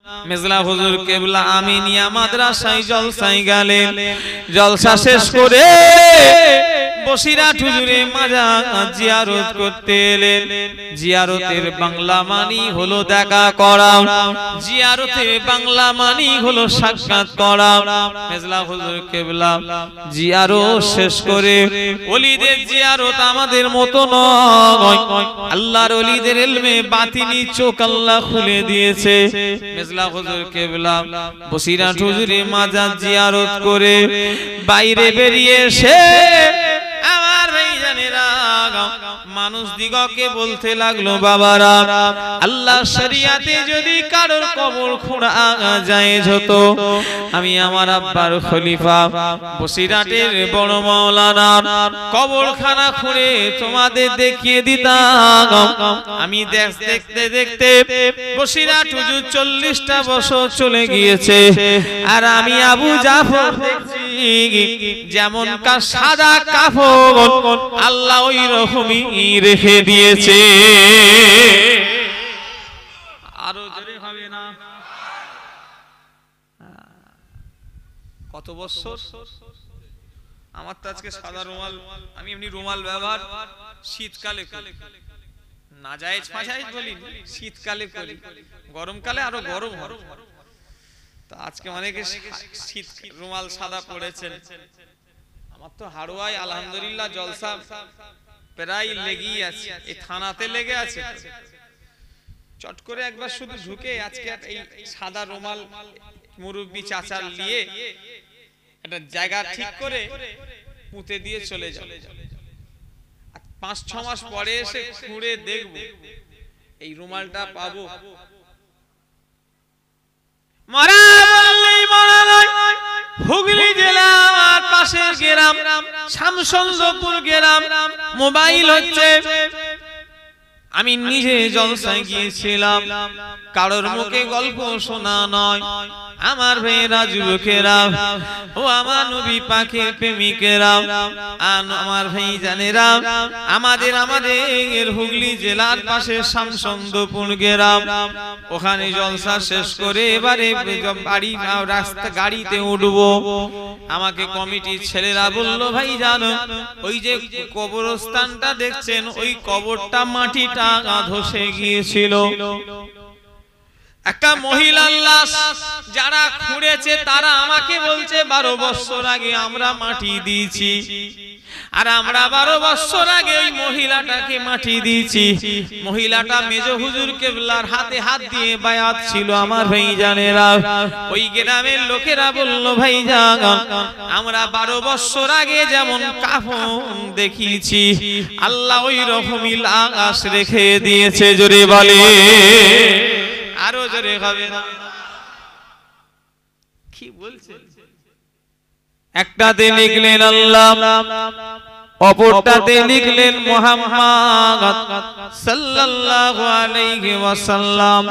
মেজলা হুজুর কেবলা আমিনিয়া মাদ্রাসায় জলসায় গেলেন। জলসা শেষ করে বসিরহাট হুজুরে মাজার জিয়ারত করতে এলেন। জিয়ারতের বাংলা মানি হলো দেখা করা, জিয়ারতের বাংলা মানি হলো সাক্ষাৎ করা। মেজলা হুজুর কেবলা জিয়ারত শেষ করে, ওলিদের জিয়ারত আমাদের মতো নয়, আল্লাহর ওলিদের ইলমে বাতিনি চোখ আল্লাহ খুলে দিয়েছে। মেজলা হুজুর কেবলা বসিরহাট হুজুরে মাজার জিয়ারত করে বাইরে বেরিয়ে এসে আমার ভাইজানেরা মানুষ দিগকে বলতে লাগলো, বাবারা আল্লাহ শরিয়াতে যদি কারোর কবর খোঁড়া জায়েজ হতো, আমি আমার আব্বার খলিফা বসিরহাটের বড় মাওলানার কবরখানা খুঁড়ে তোমাদের দেখিয়ে দিতাম। আমি দেখতে দেখতে বসিরহাট হুজুর 40টা বছর চলে গিয়েছে, আর আমি আবু জাফর দেখছি যেমন কা সাদা কাফন আল্লাহ ওই রকমই রেখে দিয়েছে। আরো জোরে হবে না? কত বছর? আমার তো আজকে সাদা রুমাল, আমি এমনি রুমাল ব্যবহার শীতকালে না জায়েজ ফাজায়েজ বলি, শীতকালে করি, গরমকালে আরো গরম হয়। তো আজকে অনেকে শীত রুমাল সাদা পড়েছেন। আমার তো হাড়ুয়ায় আলহামদুলিল্লাহ জলসা প্রায় লেগেই আছে, এই থানাতে লেগে আছে। চট করে একবার শুধু ঢুকে আজকে এই সাদা রুমাল মুরব্বি চাচার নিয়ে একটা জায়গা ঠিক করে পুঁতে দিয়ে চলে যাও। 5-6 মাস পরে এসে খুঁড়ে দেখব এই রুমালটা পাবো। হুগলি জেলা পাশের গ্রাম শামসুন্দরপুর গ্রাম। মোবাইল হচ্ছে, আমি নিজে জলসায় গিয়েছিলাম, কারোর মুখে গল্প শোনা নয়। আমার ভাইয়েরা যুবকেরা ও আমার নবী পাকের প্রেমিকেরা, আমার ভাই জানেরা, আমাদের হুগলি জেলার পাশে শামসুন্দরপুর গ্রাম, ওখানে জলসা শেষ করে এবারে বাড়ি রাস্তা গাড়িতে উঠবো। আমাকে কমিটির ছেলেরা বললো, ভাই জানো ওই যে কবরস্থানটা দেখছেন, ওই কবরটা মাটিটা ধসে গিয়েছিল। একটা মহিলার লাশ যারা খুঁড়েছে তারা আমাকে বলছে 12 বছর আগে আমরা মাটি দিয়েছি, আর আমরা 12 বছর আগে ওই মহিলাটাকে মাটি দিয়েছি। মহিলাটা মেজ হুজুর কেবলার হাতে হাত দিয়ে বায়াত ছিল। আমার ভাইজানেরা, ওই গ্রামের লোকেরা বলল, ভাইজান আমরা 12 বছর আগে যেমন কাফন দেখিয়েছি, আল্লাহ ওই রকমই লাশ রেখে দিয়েছে। জোরে বলে, আরো জোরে হবে না? কি বলছে? একটাতে লিখলেন আল্লাহ, অপরটাতে লিখলেন মুহাম্মদ সাল্লাল্লাহু আলাইহি ওয়াসাল্লাম।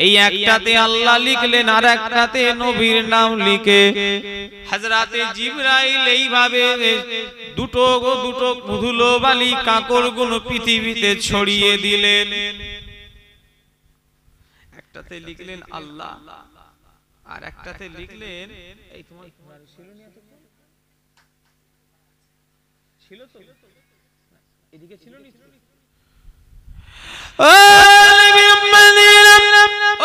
এই একটাতে আল্লাহ লিখলেন, আর একটাতে নবীর নাম লিখে হযরতে জিবরাইল এইভাবে দুটো ধুলোবালি কাকড়গুলো পৃথিবীতে ছড়িয়ে দিলেন। একটাতে লিখলেন আল্লাহ, আর একটাতে লিখলেন এই তোমার ছিল তো এদিকে ছিল নি?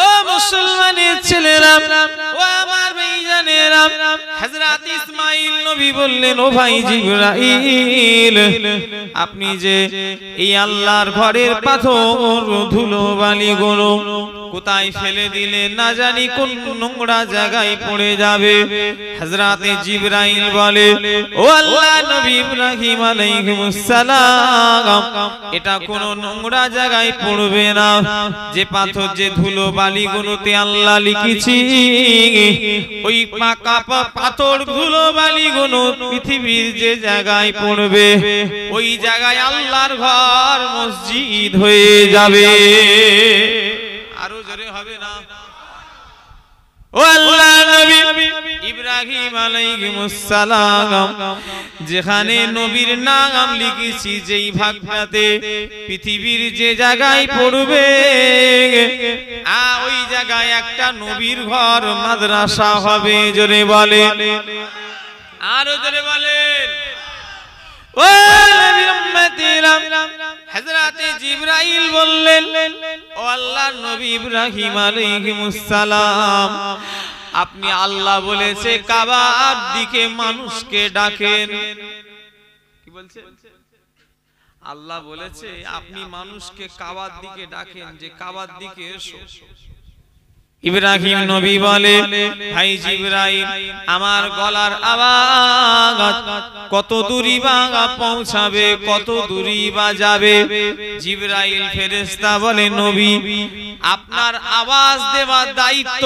ও মুসলমানের ছেলেরা, ও আমার ভাইজানেরা, হযরত ইসমাঈল নবী বললেন, ও ভাই জিবরাইল, আপনি যে এই আল্লাহর ঘরের পাথর ধুলোবালি গুলো কোথায় ফেলে দিলেন, না জানি কোন নোংরা জায়গায় পড়ে যাবে। হযরতে জিবরাইল বলে, ও আল্লাহর নবী ইব্রাহিম আলাইহিস সালাম, এটা কোন নোংরা জায়গায় পড়বে না। যে পাথর যে ধুলো বালি গুলোতে আল্লাহ লিখেছি, ওই পাকা পাথর ধুলো বালি গুলো পৃথিবীর যে জায়গায় পড়বে, ওই জায়গায় আল্লাহর ঘর মসজিদ হয়ে যাবে। আরো জোরে হবে না? ও ও আল্লাহর নবী ইব্রাহিম আলাইহিস সালাম যেখানে নবীর নাম লিখেছি যেই ভাগটাতে পৃথিবীর যে জায়গায় পড়বে ওই জায়গায় একটা নবীর ঘর মাদ্রাসা হবে জোরে বলে আরো জোরে বলেন ও নবীর উম্মতিরা হযরত জিবরাইল বললেন ও আল্লাহর নবী ইব্রাহিম আলাইহিস সালাম আপনি আল্লাহ বলেছে কাবার দিকে মানুষকে ডাকেন কি বলছে আল্লাহ বলেছে আপনি মানুষকে কাবার দিকে ডাকেন যে কাবার দিকে এসো ইব্রাহিম নবী বলে ভাই জিবরাইল আমার গলার আওয়াজ কত দূরই বা পৌঁছাবে কত দূরই বা যাবে জিবরাইল ফেরেশতা বলে নবী আপনার আওয়াজ দেওয়ার দায়িত্ব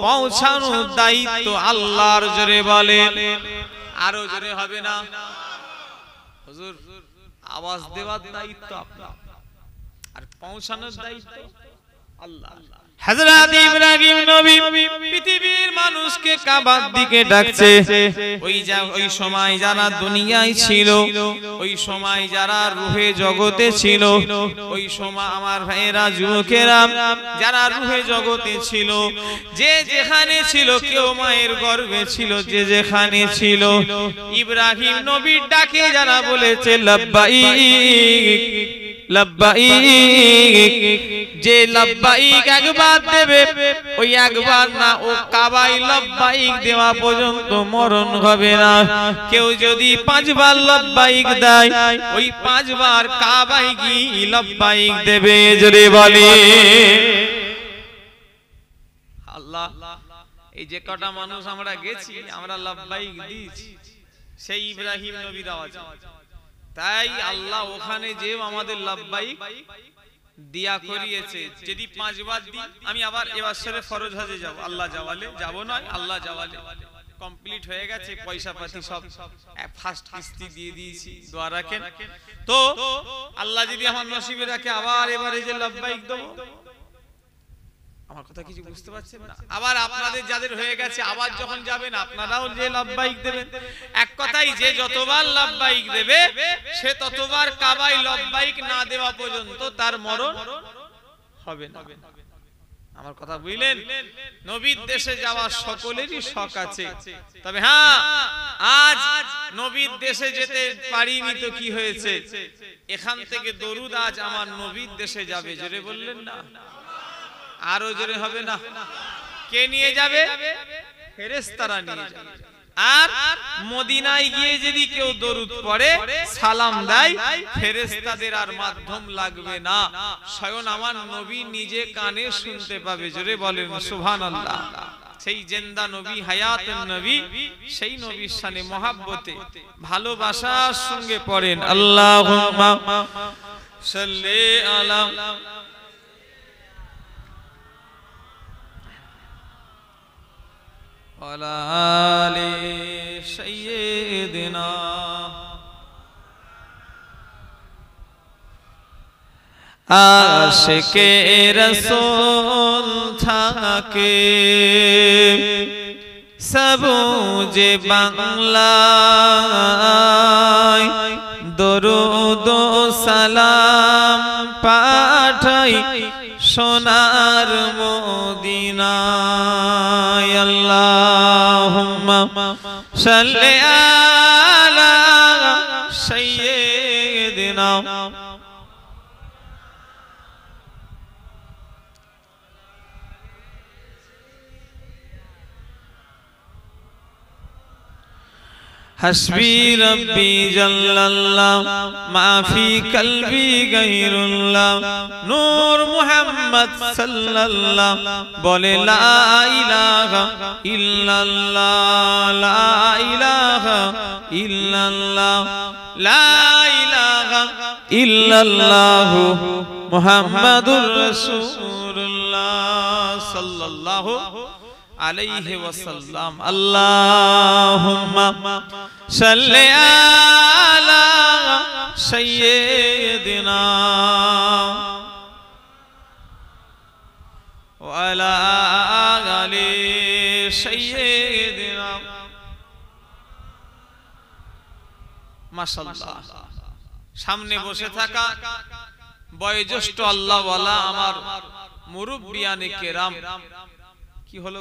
পৌঁছানোর দায়িত্ব আল্লাহর জোরে বলেন আরো জোরে হবে না হুজুর আওয়াজ দেওয়ার দায়িত্ব আপনার আর পৌঁছানোর দায়িত্ব আল্লাহ হযরত ইব্রাহিম নবী পৃথিবীর মানুষকে কাবার দিকে ডাকছে ওই সময় যারা দুনিয়ায় ছিল ওই সময় যারা রূহে জগতে ছিল ওই সময় আমার ভাইয়েরা যুবকেরা যারা রূহে জগতে ছিল যে যেখানে ছিল কেউ মায়ের গর্ভে ছিল যে যেখানে ছিল ইব্রাহিম নবীর ডাকে যারা বলেছে লাব্বাইক লাব্বাইক যে লাব্বাইক একবার দেবে ওই একবার না ও কাবাই লাব্বাইক দেওয়া পর্যন্ত মরণ হবে না কেউ যদি 5 বার লাব্বাইক দেয় ওই 5 বার কাবাই কি লাব্বাইক দেবে জোরে বলে আল্লাহ এই যে কটা মানুষ আমরা গেছি আমরা লাব্বাইক দিয়েছি সেই ইব্রাহিম নবীর আওয়াজ তাই আল্লাহ ওখানে যে আমাদের লাব্বাইক দিয়া করিয়েছে যদি 5 বার দিই আমি আবার এবার সেরে ফরজ হজে যাব আল্লাহ জাওয়ালে যাব নয় আল্লাহ জাওয়ালে কমপ্লিট হয়ে গেছে পয়সা পাতি সব ফার্স্ট কিস্তি দিয়ে দিয়েছি দোয়া রাখেন তো আল্লাহ যদি আমার নসিবে রাখে আবার এবারে যে লাব্বাইক দেব আমার কথা কিছু বুঝতে পারছেন না আবার আপনাদের যাদের হয়ে গেছে আবার যখন যাবেন আপনারাও যে লাব্বাইক দেবেন এক কথাই যে যতবার লাব্বাইক দেবে সে ততবার কাবাই লাব্বাইক না দেওয়া পর্যন্ত তার মরণ হবে না আমার কথা বুঝলেন নবীর দেশে যাওয়া সকলেরই শখ আছে তবে হ্যাঁ আজ নবীর দেশে যেতে পারিনি তো কি হয়েছে এখান থেকে দরুদ আজ আমার নবীর দেশে যাবে জোরে বললেন না আরো জোরে হবে না কে নিয়ে যাবে ফেরেশতারা নিয়ে যাবে আর মদিনায় গিয়ে যদি কেউ দরুদ পড়ে সালাম দেয় ফেরেশতাদের আর মাধ্যম লাগবে না স্বয়ং আমার নবী নিজে কানে শুনতে পাবে জোরে বলেন সুবহানাল্লাহ সেই জিন্দা নবী হায়াতুন নবী সেই নবীর শানে মহব্বতে ভালোবাসার সঙ্গে পড়েন আল্লাহুম্মা সাল্লি আলা ওয়ালা আলি সাইয়্যিদিনা আশিকে রাসূল থাকে সবুজে বাংলায় দরুদ ও সালাম পাঠাই সোনার মদিনায় আল্লাহুম্মা সাল্লি আলা সাইয়্যিদিনা হাসবি রব্বি জাল্লাল্লাহ মাফি কলবি গায়রুল্লাহ নূর মুহাম্মদ সাল্লাল্লাহ বলে লা ইলাহা ইল্লাল্লাহ লা ইলাহা ইল্লাল্লাহ লা ইলাহা ইল্লাল্লাহ মুহাম্মাদুর রাসূলুল্লাহ সাল্লাল্লাহু আলাইহি ওয়াসাল্লাম আল্লাহুম্মা সাল্লি আলা সাইয়্যিদিনা ওয়া আলা আলি সাইয়্যিদিনা মাশাআল্লাহ। সামনে বসে থাকা বয়োজ্যেষ্ঠ আল্লাহওয়ালা আমার মুরব্বিয়ানে কেরাম, কি হলো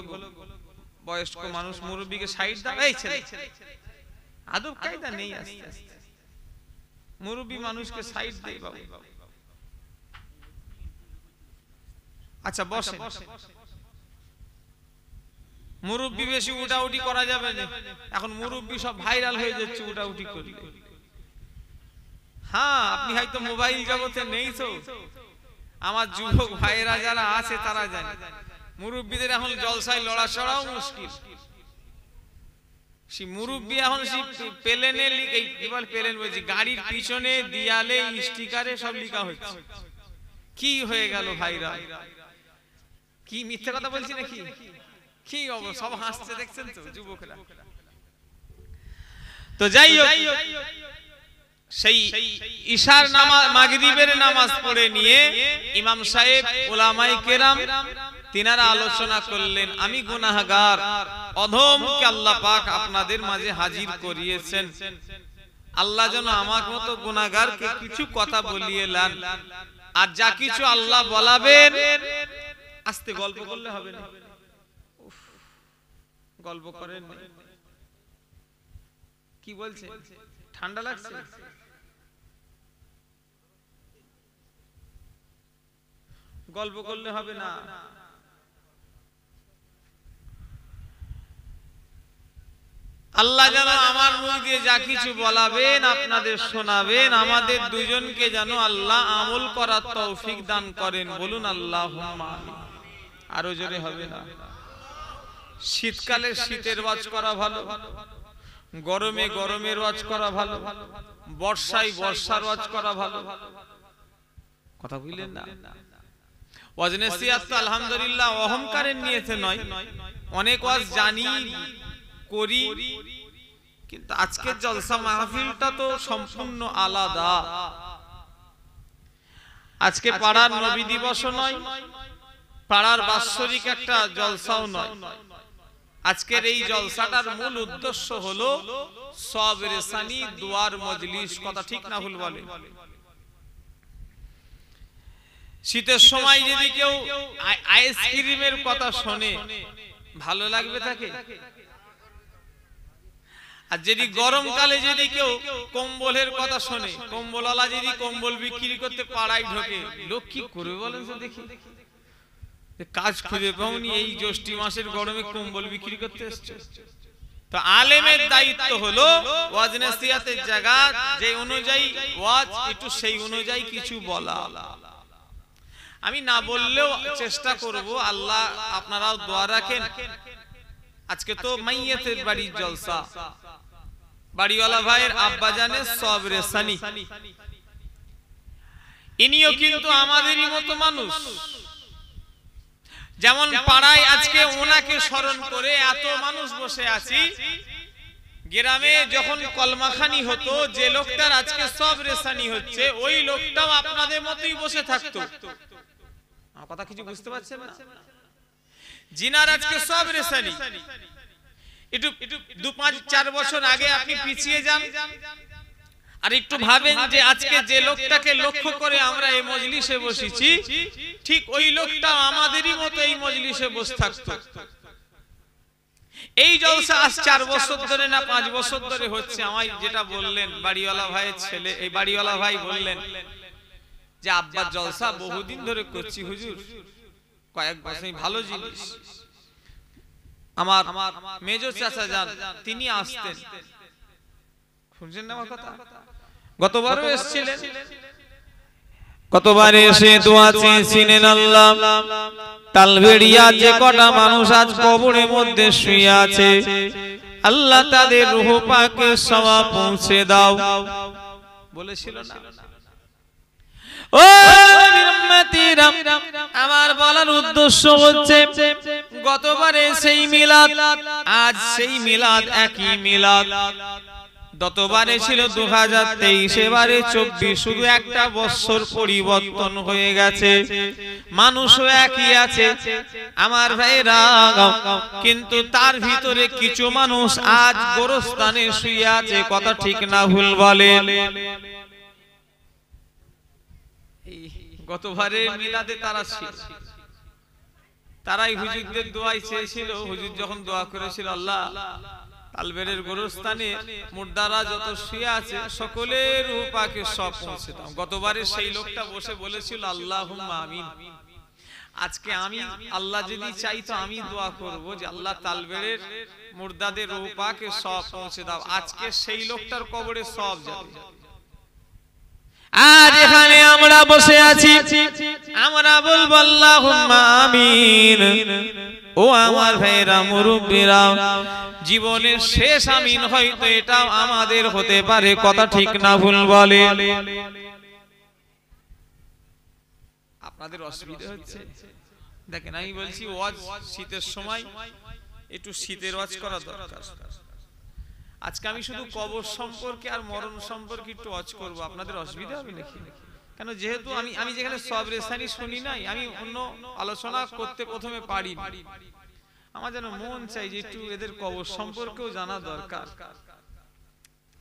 বয়স্ক মানুষ মুরব্বিকে সাইড দাও, এই ছেলে আদব কায়দা নেই, আস্তে আস্তে মুরব্বি মানুষকে সাইড দেই বাবু। আচ্ছা বসেন, মুরব্বি বেশি উঠাউঠি করা যাবে না, এখন মুরব্বি সব ভাইরাল হয়ে যাচ্ছে উঠাউঠি করলে। হ্যাঁ আপনি হয়তো মোবাইল জগতে নেই, তো আমার যুবক ভাইয়েরা যারা আছে তারা জানে মুরব্বিদের এখন জলসায় লড়াচড়াও মুশকিল। সেই মুরব্বি এখন প্লেনে প্লেন বলছি গাড়ির পিছনে দিয়ালে স্টিকারে সব লেখা হচ্ছে। কি হয়ে গেল ভাইরা, কি মিথ্যা কথা বলছি নাকি? কি অবস্থা, সব হাসছে দেখছেন তো যুবকরা। তো যাই হোক, সেই ইশার নামাজ মাগরিবের নামাজ পড়ে নিয়ে ইমাম সাহেব উলামায়ে কেরাম তিনারা আলোচনা করলেন, আমি গুনাহগার অধমকে আল্লাহ পাক আপনাদের মাঝে হাজির করিয়েছেন, আল্লাহ যেন আমার মতো গুনাহগারকে কিছু কথা বলিয়ে দেন, আর যা কিছু আল্লাহ বলাবেন আস্তে গল্প করলে হবে না। গল্প করেন কি বলছে, ঠান্ডা লাগছে? গল্প করলে হবে না। আল্লাহ যেন আমার মুখ দিয়ে যা কিছু বলাবেন আপনাদের শোনাবেন, আমাদের দুজনকে যেন আল্লাহ আমল করার তৌফিক দান করেন, বলুন আল্লাহুম্মা আমিন। আরো জোরে হবে না? শীতকালে শীতের ওয়াজ করা ভালো, গরমে গরমের ওয়াজ করা ভালো, বর্ষায় বর্ষার ওয়াজ করা ভালো। কথা বুঝলেন না? ওয়াজ নসিহত তো আলহামদুলিল্লাহ অহংকারের নিয়েতে নয়, অনেক ওয়াজ জানি করি, কিন্তু আজকের জলসা মাহফিলটা তো সম্পূর্ণ আলাদা। আজকে পাড়ার নবী দিবসও নয়, পাড়ার বাৎসরিক একটা জলসাও নয়। আজকের এই জলসাটার মূল উদ্দেশ্য হলো সবরে সানি দুয়ার মজলিস। কথা ঠিক না ভুল বলে? শীতের সময় যদি কেউ আইসক্রিমের কথা শোনে ভালো লাগবে তাকে? আর যদি গরমকালে যদি কেউ কম্বলের কথা শোনে, কম্বলওয়ালা যদি কম্বল বিক্রি করতে পাড়ায় ঢোকে, লোক কি করবে বলেন তো দেখি? কাজ খুঁজে পাওনি, এই জ্যৈষ্ঠ মাসের গরমে কম্বল বিক্রি করতে এসছে। তো আলেমের দায়িত্ব হলো ওয়াজ নসিহতের জায়গা যে অনুযায়ী ওয়াজ, একটু সেই অনুযায়ী কিছু বলা। আমি না বললেও চেষ্টা করব, আল্লাহ আপনারাও দোয়া রাখেন। আজকে তো মাইয়াতের বাড়ির জলসা, বাড়িওয়ালা ভাইয়ের আব্বা জানে সবরে সানি, ইনিও কিন্তু আমাদেরই মতো মানুষ। যেমন পাড়ায় আজকে ওনাকে স্মরণ করে এত মানুষ বসে আছি, গ্রামে যখন কলমাখানি হতো যে লোকটার আজকে সবরে সানি হচ্ছে, ওই লোকটাও আপনাদের মতোই বসে থাকতো। কথা কিছু বুঝতে পারছেন না? জিনার আজকে সবরে সানি, একটু 2-5-4 বছর আগে আপনি পিছিয়ে যান আর একটু ভাবেন যে আজকে যে লোকটাকে লক্ষ্য করে আমরা এই মজলিসে বসেছি, ঠিক ওই লোকটা আমাদেরই মতো এই মজলিসে বসে থাকতো। এই জলসা আজ 4 বছর ধরে না 5 বছর ধরে হচ্ছে। আমায় যেটা বললেন বাড়িওয়ালা ভাইয়ের ছেলে, এই বাড়িওয়ালা ভাই বললেন যে আব্বার জলসা বহুদিন ধরে করছি হুজুর, কয়েক বছর, ভালো জিনিস। আমার মেজো চাচা যান, তিনি আসতেন, শুনছেন না আমার কথা? গতবারও এসেছিলেন, কতবার এসে দোয়া চেয়েছিলেন আল্লাহ তালবেড়িয়া যে কটা মানুষ আজ কবরের মধ্যে শুয়ে আছে, আল্লাহ তাদের রূহ পাকে সওয়াব পৌঁছে দাও বলেছিল না? ও উম্মতিরা, আমার বলার উদ্দেশ্য হচ্ছে গতবারে সেই মিলাদ, আজ সেই মিলাদ, একই মিলাদ। গতবারে ছিল 2023, এবারে 24, শুধু একটা বছর পরিবর্তন হয়ে গেছে। মানুষও একই আছে আমার ভাইরা, কিন্তু তার ভিতরে কিছু মানুষ আজ গোরস্থানে শুয়ে আছে, কথা ঠিক না ভুল বলে? গতবারে মিলাদে তারা ছিল, তারাই হুজুরদের দোয়াই চেয়েছিল। হুজুর যখন দোয়া করেছিল, আল্লাহ তালবেরের গোরস্থানে মুর্দারা যত শুয়ে আছে সকলের রূহ পাকে সব পৌঁছে দাও। গতবারে সেই লোকটা বসে বলেছিল আল্লাহুম্মা আমিন। আজকে আমি আল্লাহ যদি চাই তো আমি দোয়া করব যে আল্লাহ তালবেরের মুর্দাদের রূহ পাকে সব পৌঁছে দাও। আজকে সেই লোকটার কবরে সব যাবে। আজ এখানে আমরা বসে আছি, আমরা বলবো আল্লাহুম্মা আমিন। ও আমার ভাইরা, মুরব্বিরা, জীবনের শেষ আমিন হয়তো এটাও আমাদের হতে পারে, কথা ঠিক না ভুল বলে? আপনাদের অসুবিধা হচ্ছে? দেখেন, আমি বলছি ওয়াজ শীতের সময় একটু শীতের ওয়াজ করা দরকার। আজকে আমি শুধু কবর সম্পর্কে আর মরণ সম্পর্কে একটু ওয়াজ করব, আপনাদের অসুবিধা হবে নাকি? কেন, যেহেতু আমি যেখানে সব রেসানি শুনি নাই, আমি অন্য আলোচনা করতে প্রথমে পারি। আমার যেন মন চাই যে একটু এদের কবর সম্পর্কেও জানা দরকার।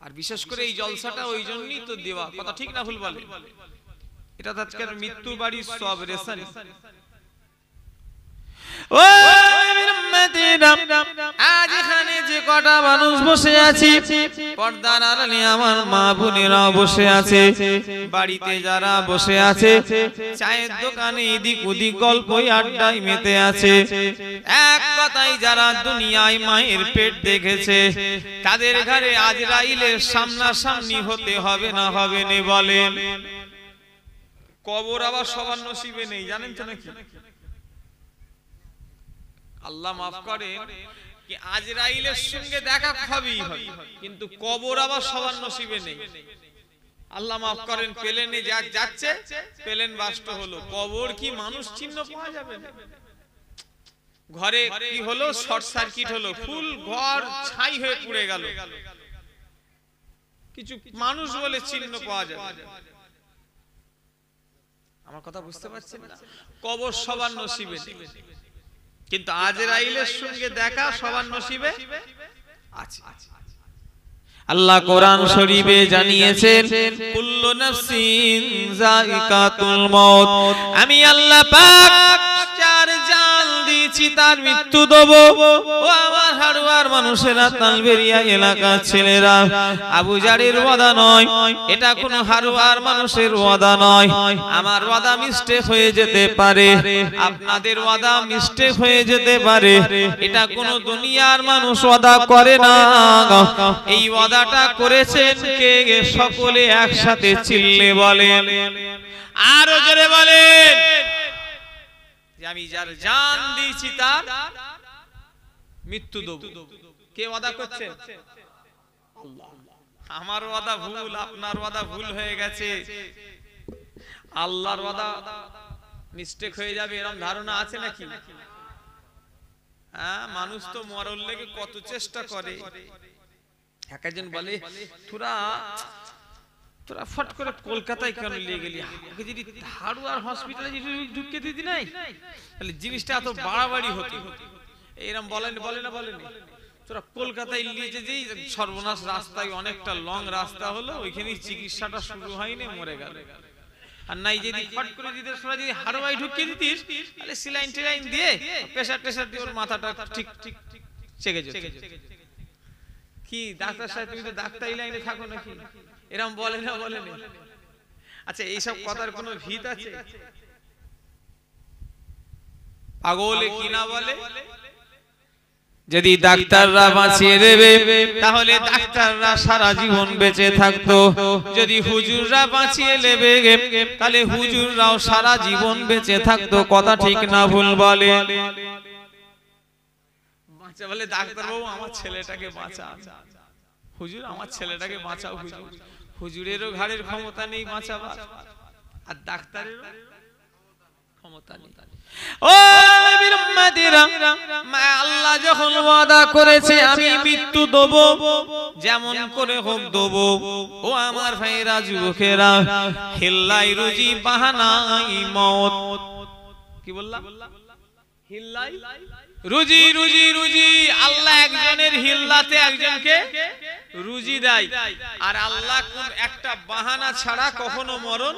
আর বিশেষ করে এই জলসাটা ওই জন্যই তো দেওয়া, কথা ঠিক না ভুল বলে? এটা তো আজকের মৃত্যু বাড়ি সব রেসানি। আজ এখানে যে কটা মানুষ বসে আছি, পর্দার আড়ালে আমার মা বোনেরা বসে আছে, বাড়িতে যারা বসে আছে, চায়ের দোকানে এদিক ওদিক গল্পই আড্ডায় মেতে আছে, এক কথায় যারা দুনিয়ায় মায়ের পেট দেখেছে, তাদের ঘরে আজরাইলের সামনাসামনি হতে হবে না হবে না বলেন? কবর আবার সবার নসিবে নেই, জানেন তো নাকি? আল্লাহ মাফ করে কি আজরাইলের সঙ্গে দেখা হবেই হবে, কিন্তু কবর আবার সবার নসিবে নেই। আল্লাহ মাফ করেন, প্লেনে যাচ্ছে, প্লেন বাস্ট হলো, কবর কি মানুষ চিহ্ন পাওয়া যাবে? ঘরে কি হলো, শর্ট সার্কিট হলো, ফুল ঘর ছাই হয়ে পুড়ে গেল, কিছু মানুষ বলে চিহ্ন পাওয়া যাবে? আমার কথা বুঝতে পারছেন না? কবর সবার নসিবে নেই, কিন্তু আজরাইলের সঙ্গে দেখা সবার নসিবে আছে। আল্লাহ কোরআন শরীফে জানিয়েছেন, কুল্লু নাফসিন যায়িকাতুল মউত, আমি আল্লাহ পাক যার জান দিয়েছি তার মৃত্যু দেব। ও আমার হাড়ুয়ার মানুষেরা, তালবেরিয়া এলাকার ছেলেরা, আবু জারের ওয়াদা নয়, এটা কোনো হাড়ুয়ার মানুষের ওয়াদা নয়। আমার ওয়াদা মিস্টেক হয়ে যেতে পারে, আপনাদের ওয়াদা মিস্টেক হয়ে যেতে পারে, এটা কোনো দুনিয়ার মানুষ ওয়াদা করে না। এই ওয়াদাটা করেছেন কে? সকলে একসাথে চিল্লে বলেন, আরো জোরে বলেন, যে আমি যার জান দিয়েছি তার মৃত্যু দেব। কে ওয়াদা করছেন? আল্লাহ। আমার ওয়াদা ভুল, আপনার ওয়াদা ভুল হয়ে গেছে, আল্লাহর ওয়াদা মিস্টেক হয়ে যাবে এরকম ধারণা আছে নাকি? হ্যাঁ, মানুষ তো মরার লেগে কত চেষ্টা করে। একজন বলে, তোরা ফট করে কলকাতায় কেন নিয়ে গেলি? ওকে যদি হাড়ুয়ার হসপিটালে ঢুকিয়ে দিতি নাই, তাহলে জিনিসটা এত বাড়াবাড়ি হতো। এরকম বলে না? তোরা কলকাতায় নিয়ে যেই সর্বনাশ, রাস্তায় অনেকটা লং রাস্তা হলো, ওইখানেই চিকিৎসাটা শুরু হয়নি, মরে গেল। আর নাই যদি ফট করে দিতে যদি হাড়ুয়ায় ঢুকিয়ে দিতিস, তাহলে সিলাইন টিলাইন দিয়ে প্রেসার দিয়ে ওর মাথাটা ঠিক চেকে যেত। কি ডাক্তার সাহেব, তুমি তো ডাক্তারি লাইনে থাকো নাকি? এরকম বলে না? আচ্ছা, এইসব কথার কোনো ভিত আছে? পাগলে কি না বলে? যদি ডাক্তাররা বাঁচিয়ে দেবে তাহলে ডাক্তাররা সারা জীবন বেঁচে থাকতো, যদি হুজুররা বাঁচিয়ে নেবে তাহলে হুজুররাও সারা জীবন বেঁচে থাকতো, কথা ঠিক না ভুল বলে? বলে ডাক্তার বাবু আমার ছেলেটাকে বাঁচা, হুজুর আমার ছেলেটাকে বাঁচাও, হুজুরেরও ঘাড়ের ক্ষমতা নেই বাঁচাবার, আর ডাক্তারেরও ক্ষমতা নেই। ও নবীর উম্মতিরা, আল্লাহ যখন ওয়াদা করেছে আমি মৃত্যু দেব, যেমন করে হোক দেব, ও আমার ভাইরা যুবকেরা, হিল্লাই রুজি বাহানাই মওত। কি বললাম? হিল্লাই রুজি রুজি রুজি। আল্লাহ একজনের হিল্লাতে একজনকে রুজি দেয়, আর আল্লাহ কোন একটা বাহানা ছাড়া কখনো মরণ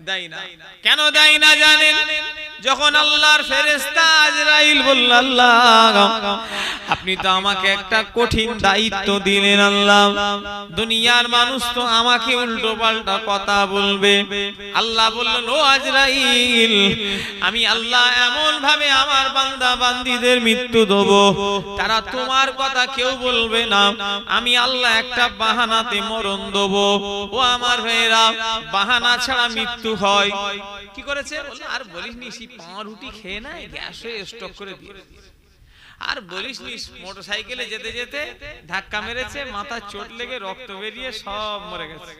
দেয় না। কেন দেয় না জানেন? যখন আল্লাহর ফেরেশতা আজরাইল বলল, আল্লাহ আপনি তো আমাকে একটা কঠিন দায়িত্ব দিলেন, আল্লাহ দুনিয়ার মানুষ তো আমাকে উল্টো পাল্টা কথা বলবে। আল্লাহ বললেন, ও আজরাইল, আমি আল্লাহ এমন ভাবে আমার বান্দা বান্দীদের মৃত্যু দেব, তারা তোমার কথা কেউ বলবে না। আমি আল্লাহ একটা বাহানাতে মরণ দেব। ও আমার ভাইরা, বাহানা ছাড়া মৃত্যু হয়। কি করেছে? আর বলিস নি, পাউরুটি খেয়ে না গ্যাস হয়ে স্ট্রোক করে দিয়ে। আর বলিস নি, মোটরসাইকেলে যেতে যেতে ধাক্কা মেরেছে, মাথা চোট লেগে রক্ত বেরিয়ে সব মরে গেছে।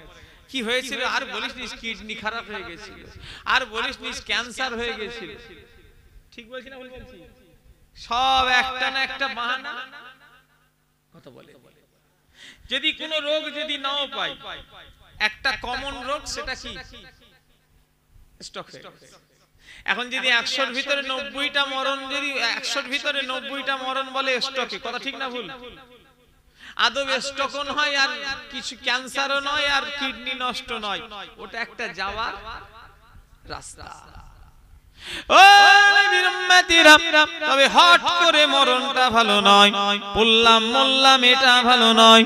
কি হয়েছিল? আর বলিস নি, কিডনি খারাপ হয়ে গেছিল। আর বলিস নি, ক্যান্সার হয়ে গেছিল। ঠিক বলছি না ভুল বলছি? সব একটা না একটা বাহানা কথা বলে। যদি কোনো রোগ যদি নাও পাই, একটা কমন রোগ, সেটা কি? স্ট্রোক। এখন যদি 100-র ভিতরে 90টা মরণ, যদি 100-র ভিতরে 90টা মরণ বলে স্ট্রোকে, কথা ঠিক না ভুল? আদৌ স্ট্রোকও নয়, আর কিছু ক্যান্সারও নয়, আর কিডনি নষ্ট নয়, ওটা একটা যাওয়ার রাস্তা। ও নবীর উম্মতিরা, তবে হট করে মরণটা ভালো নয়, বললাম মোল্লাম এটা ভালো নয়।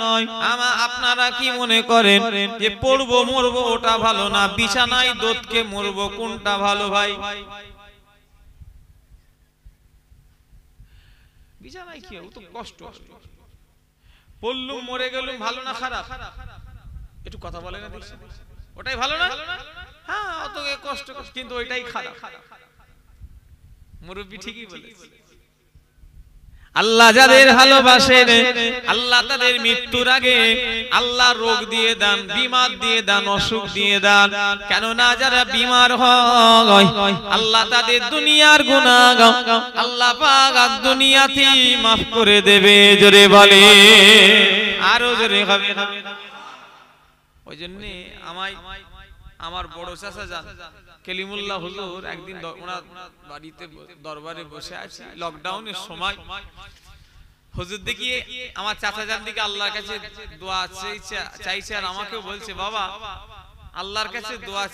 আপনারা কি মনে করেন যে পড়বো মরবো ওটা ভালো না, বিছানায় দোতকে মরবো কোনটা ভালো? ভাই বিছানায় কি তো কষ্ট, পড়লুম মরে গেলুম, ভালো না খারাপ? একটু কথা বলে না দেখছি, ওটাই ভালো না? হ্যাঁ, অত কষ্ট, কিন্তু ওইটাই খারাপ। মুরব্বি ঠিকই বলেছে। আল্লাহ যাদের ভালোবাসেন, আল্লাহ তাদের মৃত্যুর আগে আল্লাহ রোগ দিয়ে দেন, বিমার দিয়ে দেন, অসুখ দিয়ে দেন। কেননা যারা বিমার হয় আল্লাহ তাদের দুনিয়ার গুনাহ আল্লাহ পাক দুনিয়াতেই মাফ করে দেবে। জোরে বলে, আরো জোরে হবে। ওই জন্য আমার বড় চাচা যান কেলিমুল্লাহ হুজুর, একদিন ওনার বাড়িতে দরবারে বসে আছে লকডাউনের সময়। হুজুর দেখিয়ে আমার চাচা যান দিকে আল্লাহর কাছে দোয়া চাইছে, আর আমাকেও বলছে, বাবা আল্লাহর কাছে দোয়া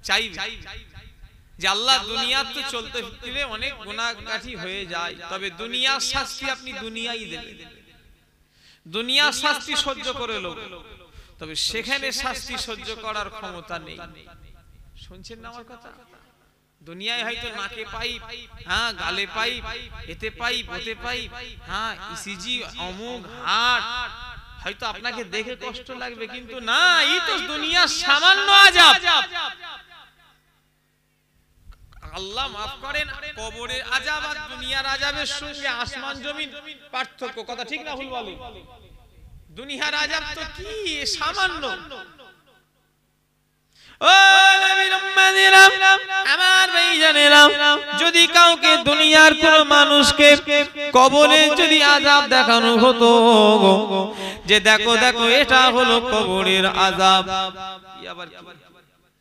চাইবে যে আল্লাহ দুনিয়া তো চলতে ফিরতে অনেক গুনাহগাঠি হয়ে যায়, তবে দুনিয়ার শাস্তি আপনি দুনিয়াই দেবেন। দুনিয়ার শাস্তি সহ্য করে লোক, তবে সেখানে শাস্তি সহ্য করার ক্ষমতা নেই। শুনছেন না আমার কথা? দুনিয়ায় হয়তো নাকে পাইপ, হ্যাঁ গালে পাইপ, এতে পাইপ, ওতে পাইপ, হ্যাঁ ইসিজি, অমুক, হার্ট, হয়তো আপনাকে দেখে কষ্ট লাগবে, কিন্তু না, এই তো দুনিয়ার সামান্য আযাব। আল্লাহ মাফ করেন, কবরের আযাব আর দুনিয়ার আযাবের সঙ্গে আসমান জমিন পার্থক্য। কথা ঠিক না ভুল বলি? দুনিয়ার আযাব তো কি সামান্য। ও নবীর উম্মতিরা, আমার ভাইজানেরা, যদি কাউকে দুনিয়ার কোন মানুষকে কবরে যদি আযাব দেখানো হতো, যে দেখো দেখো এটা হলো কবরের আযাব, আবার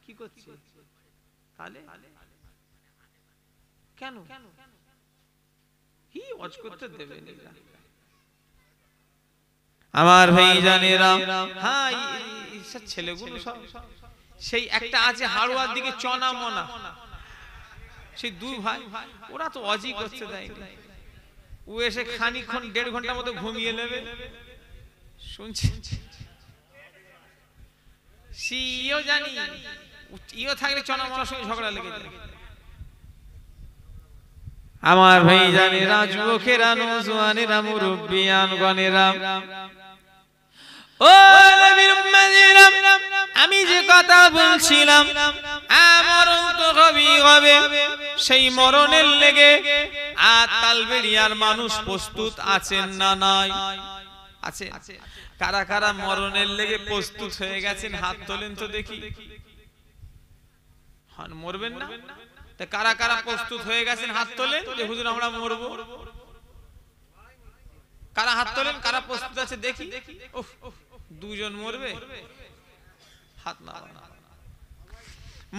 কি করছে? তাহলে কেন কি ওয়াজ করতে দেবে না? আমার ভাইজানেরা, হ্যাঁ এই ছেলেগুলো সব সেই একটা আছে হাড়ুয়ার দিকে চনা মনা, সেই দুই ভাই, ওরা তো অজি করতে দেয়নি। ও এসে খানিকক্ষণ 1.5 ঘন্টার মতো ঘুমিয়ে নেবে। শুনছি সিও জানি ইও থাকলে চনা মনার সঙ্গে ঝগড়া লেগে যায়। আমার ভাইজানেরা, যুবকেরা, নওজোয়ানেরা, মুরব্বিয়ান গণেরা, ও নবীর উম্মতিরা, আমি যে কথা বলছিলাম, মরণ তো হবে, সেই মরণের লেগে আর তালবেড়িয়ার মানুষ প্রস্তুত আছেন না নাই? আছে? কারা কারা মরণের লেগে প্রস্তুত হয়ে গেছেন? হাত তোলেন তো দেখি। মরবেন না? তা কারা কারা প্রস্তুত হয়ে গেছেন হাত তোলেন যে হুজুর আমরা মরব? কারা হাত তোলেন, কারা প্রস্তুত আছে দেখি। দুজন মরবে, হাত না।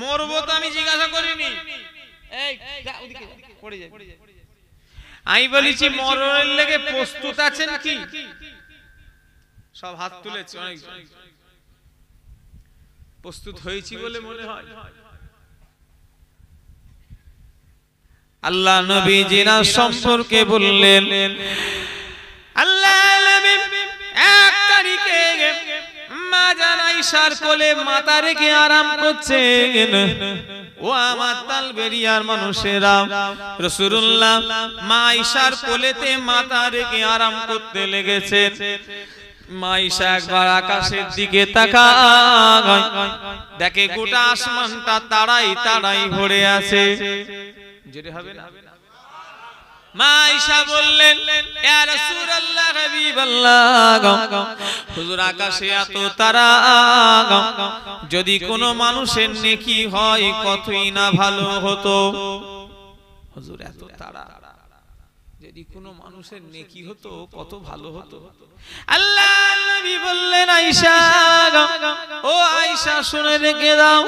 মরবো তো আমি জিজ্ঞাসা করিনি, আমি বলেছি মরণের লেগে প্রস্তুত আছেন কি? সব হাত তুলেছে, অনেক প্রস্তুত হয়েছি বলে মনে হয়। আল্লাহ নবী জিনা সম্পর্কে বললেন, আল্লাহ নবী 1 তারিখে মা জান আয়েশার কোলে মাথা রেখে আরাম করছেন। ও আমার তালবেরিয়ার মানুষেরা, রাসূলুল্লাহ মা আয়েশার কোলেতে মাথা রেখে আরাম করতে লেগেছেন। মা আয়েশা একবার আকাশের দিকে তাকায়, দেখে গোটা আসমানটা তারাই তারাই ভরে আছে। যেটা হবে না, মা আয়েশা বললেন, ইয়া রাসূলুল্লাহ হাবিবাল্লাহ, হুজুর আকাশে এত তারা, যদি কোনো মানুষের নেকি হয় কতই না ভালো হতো। হুজুর এত তারা, যদি কোনো মানুষের নেকি হতো কত ভালো হতো। আল্লাহ নবী বললেন, আয়েশা, ও আয়েশা শুনে রেখে দাও,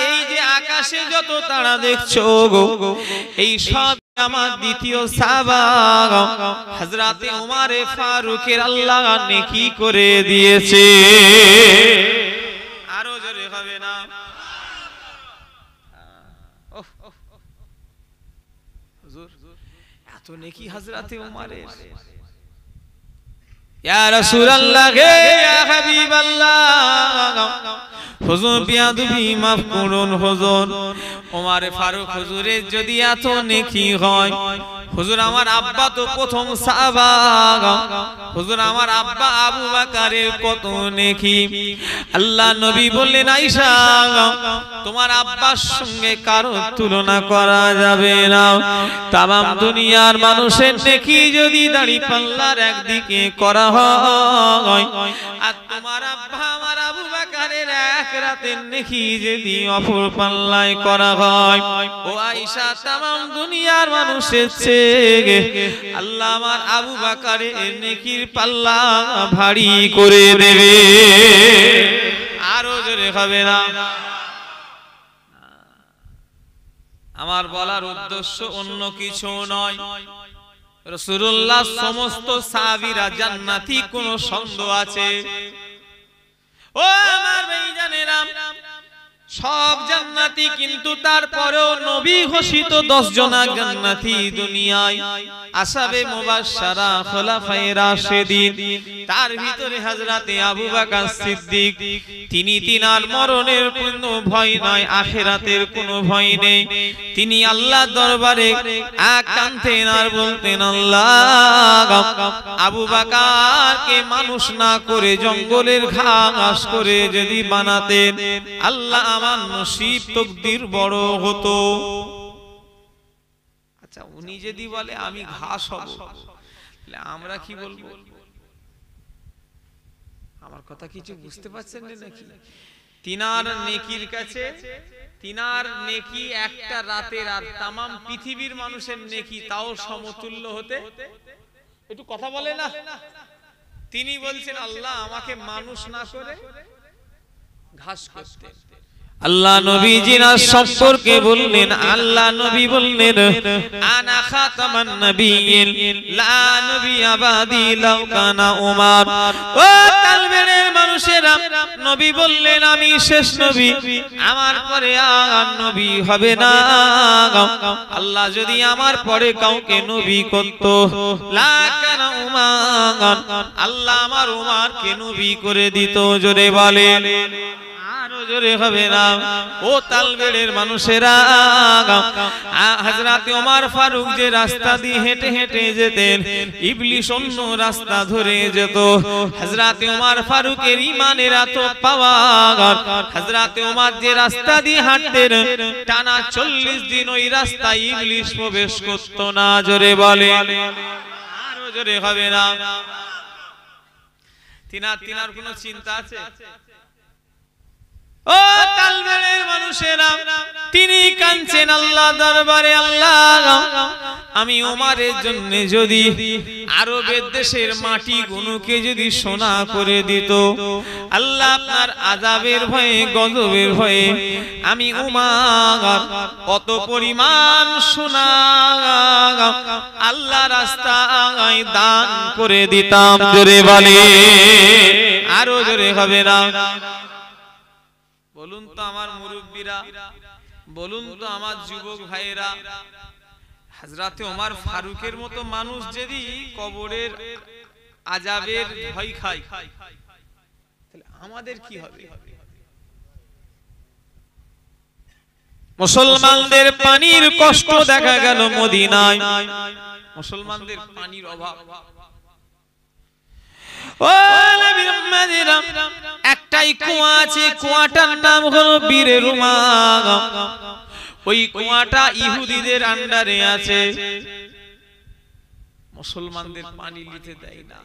এই যে আকাশে যত তারা দেখছো গো, এই সব আমার দ্বিতীয় সাহাবা হযরতে ওমর ফারুকের আল্লাহ নেকি করে দিয়েছে। আরো জোরে হবে না? হুজুর এত নেকি হযরতে ওমরের। ইয়া রাসূলুল্লাহ, ইয়া হাবিবাল্লাহ, হুজুর বিয়াদবি মাফ করুন হুজুর, ওমর ফারুক হুজুরের যদি এত নেকি হয়, হুজুর আমার আব্বা তো প্রথম সাহাবা, হুজুর আমার আব্বা আবু বকরের কত নেকি। আল্লাহ নবী বললেন, আয়েশা তোমার আব্বার সঙ্গে কারো তুলনা করা যাবে না। তামাম দুনিয়ার মানুষের নেকি যদি দাড়ি পাল্লার একদিকে করা হয়, আর তোমার আব্বা আমার আবু বকরের এক রাতের নেকি যদি অপর পাল্লায় করা হয়, ও আয়েশা তামাম দুনিয়ার মানুষের চেয়ে আল্লাহ আমার আবু বকরের নেকির পাল্লা ভারী করে দেবে। আরো জোরে হবে না? আমার বলার উদ্দেশ্য অন্য কিছু নয়, রাসূলুল্লাহ সমস্ত সাহাবীরা জান্নাতি, কোনো সন্দেহ আছে? ও আমার ভাইজানেরা, সব জান্নাতি, কিন্তু তারপরেও নবী ঘোষিত 10 জন জান্নাতি দুনিয়ায়, আসহাবে মুবাশশারা, খোলাফায়ে রাশিদিন, তার ভিতরে হযরতে আবু বকর সিদ্দিক, তিনি তিনার মরণের কোনো ভয় নাই, আখিরাতের কোনো ভয় নেই। তিনি আল্লাহর দরবারে কাঁদতেন আর বলতেন, আল্লাহ আবু বকরকে মানুষ না করে জঙ্গলের ঘাস করে যদি বানাতেন, আল্লাহ আমার নসিব তকদির বড় হতো। আচ্ছা, উনি যদি বলে আমি ঘাস হব, তাহলে আমরা কি বলবো? আমার কথা কিছু বুঝতে পারছেন নাকি? তিনার নেকির কাছে, তিনার নেকি একটা রাতের আর তামাম পৃথিবীর মানুষের নেকি তাও সমতুল্য হতে একটু কথা বলে না। তিনি বলছেন, আল্লাহ আমাকে মানুষ না করে ঘাস করতে। আল্লাহ নবী জিনা সম্পর্কে বললেন, আল্লাহ নবী বললেন, আনা খাতামান নবিয়্যিন লা নবিয়্যা বাদি লাউ কানা উমর। ও তালবেরের মানুষেরা, নবী বললেন আমি শেষ নবী, আমার পরে আর নবী হবে না। আল্লাহ যদি আমার পরে কাউকে নবী করত, লা কানা উমর, আল্লাহ আমার উমরকে নবী করে দিত। জোরে বলে, জোরে হবে না? ও তালবেড়ের মানুষেরা, হযরতে ওমর ফারুক যে রাস্তা দিয়ে হেঁটে হেঁটে যেতেন, ইবলিস অন্য রাস্তা ধরে যেত। হযরতে ওমর ফারুকের ঈমানের এত পাওয়ার, হযরতে ওমর যে রাস্তা দিয়ে হাঁটতেন, টানা 40 দিন ওই রাস্তায় ইবলিস প্রবেশ করত না। জোরে বলে, আরো জোরে হবে না? তিনার কোনো চিন্তা আছে? ও তালবেড়ের মানুষেরা, তিনি কাঁদছেন আল্লাহ দরবারে, আল্লাহ আমি ওমরের জন্য যদি আরবের দেশের মাটি গুলোকে যদি সোনা করে দিত, আল্লাহ আপনার আযাবের ভয়ে গজবের ভয়ে আমি ওমর কত পরিমাণ সোনা আল্লাহ রাস্তায় দান করে দিতাম। জোরে বলে, আরো জোরে হবে না? বলুন তো আমার মুরব্বীরা, বলুন তো আমার যুবক ভাইয়েরা, হযরতে ওমর ফারুকের মতো মানুষ যদি কবরের আযাবের ভয় খায়, তাহলে আমাদের কি হবে? মুসলমানদের পানির কষ্ট দেখা গেল মদিনায়, মুসলমানদের পানির অভাব। ও নবীর উম্মতেরা, একটাই কুয়া আছে, কুয়াটার নাম হলো বীরে রুমা। ওই কুয়াটা ইহুদিদের আন্ডারে আছে, মুসলমানদের পানি নিতে দেয় না।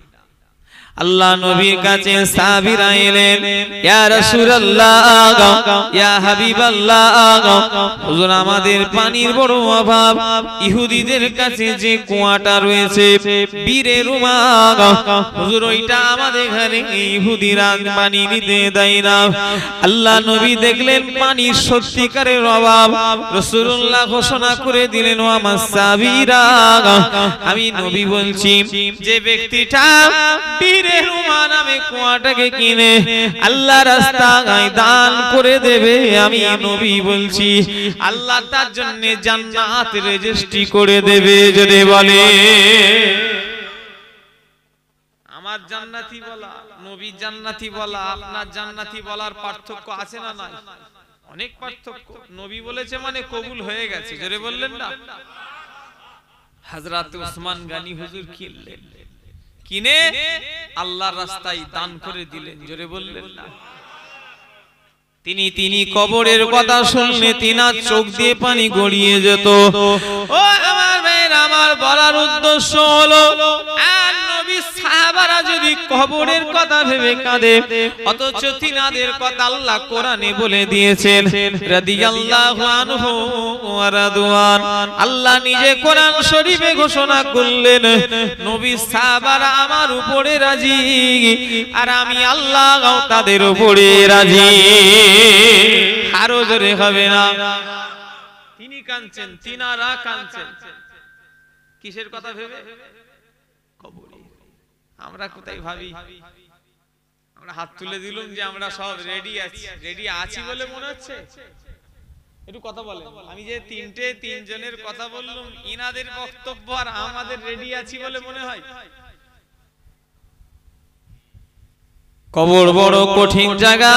আল্লাহ নবীর কাছে সাহাবীরা এলেন, ইয়া রাসূলুল্লাহ, ইয়া হাবিবাল্লাহ, হুজুর আমাদের পানির বড় অভাব, ইহুদিদের কাছে যে কুয়াটা রয়েছে বীরে রুমা, হুজুর ওইটা আমাদের ঘরে ইহুদিরা পানি নিতে দেয় না। আল্লাহ নবী দেখলেন পানির সত্যিকারের অভাব, রাসূলুল্লাহ ঘোষণা করে দিলেন, ও আমার সাহাবীরা, আমি নবী বলছি যে ব্যক্তিটা বীরে রুমা নামে কুয়াটাকে কিনে আল্লাহ রাস্তায় দান করে দেবে, আমি নবী বলছি আল্লাহ তার জন্য জান্নাত রেজিস্ট্রি করে দেবে। যদি বলে আমার জান্নাতি বলা, নবী জান্নাতি বলা, আপনার জান্নাতি বলার পার্থক্য আছে না নাই? অনেক পার্থক্য। নবী বলেছে মানে কবুল হয়ে গেছে। জোরে বললেন না? হযরত ওসমান গনি হুজুর কিনলেন, কিনে আল্লাহর রাস্তায় দান করে দিলেন। জোরে বললেন না? তিনি কবরের কথা শুনলে তিনার চোখ দিয়ে পানি গড়িয়ে যেত। ও আমার ভাইরা, আমার বলার উদ্দেশ্য হলো আর নবী সাহাবারা যদি কবরের কথা ভেবে কাঁদে, অথচ তিনাদের কথা আল্লাহ কোরআনে বলে দিয়েছেন, রাদিয়াল্লাহু আনহু ওয়া রাদওয়ান। আল্লাহ নিজে কোরআন শরীফে ঘোষণা করলেন, নবী সাহাবারা আমার উপরে রাজি, আর আমি আল্লাহ তাদের উপরে রাজি। আরো জোরে হবে না? তিনি কাঁদছেন, তিনারা কাঁদছেন, কিসের কথা ভেবে? কবরে। আমরা কোথায় ভাবি? আমরা হাত তুলে দিলাম যে আমরা সব রেডি আছি, রেডি আছি বলে মনে হচ্ছে। একটু কথা বলেন। আমি যে তিনজনের কথা বললাম, ইনাদের বক্তব্য আর আমাদের রেডি আছি বলে মনে হয়? কবর বড় কঠিন জায়গা,